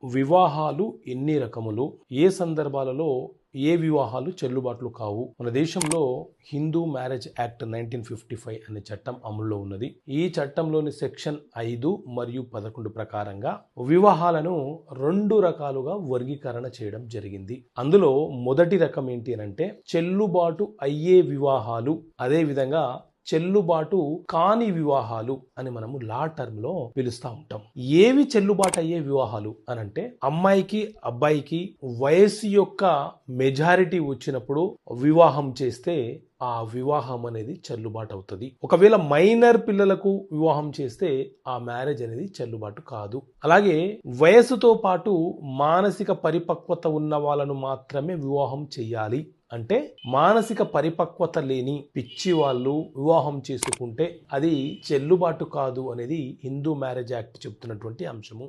వివాహాలు ఎన్ని రకములు, ఏ సందర్భాలలో ఏ వివాహాలు చెల్లుబాట్లు కావు? మన దేశంలో హిందూ మ్యారేజ్ యాక్ట్ 1955 అనే చట్టం అమల్లో ఉన్నది. ఈ చట్టంలోని సెక్షన్ 5 మరియు 11 ప్రకారంగా వివాహాలను 2 రకాలుగా వర్గీకరణ చేయడం జరిగింది. అందులో మొదటి రకం ఏంటి అంటే చెల్లుబాటు అయ్యే వివాహాలు, అదే విధంగా చెల్లుబాటు కాని వివాహాలు అని మనము లా టర్మ్ లో పిలుస్తూ ఉంటాం. ఏవి చెల్లుబాటు అయ్యే వివాహాలు అనంటే అమ్మాయికి అబ్బాయికి వయస్సు యొక్క మెజారిటీ వచ్చినప్పుడు వివాహం చేస్తే ఆ వివాహం అనేది చెల్లుబాటు అవుతుంది. ఒకవేళ మైనర్ పిల్లలకు వివాహం చేస్తే ఆ మ్యారేజ్ అనేది చెల్లుబాటు కాదు. అలాగే వయస్సుతో పాటు మానసిక పరిపక్వత ఉన్న వాళ్ళను మాత్రమే వివాహం చేయాలి. అంటే మానసిక పరిపక్వత లేని పిచ్చి వాళ్ళు వివాహం చేసుకుంటే అది చెల్లుబాటు కాదు అనేది హిందూ మ్యారేజ్ యాక్ట్ చెప్తున్నటువంటి అంశము.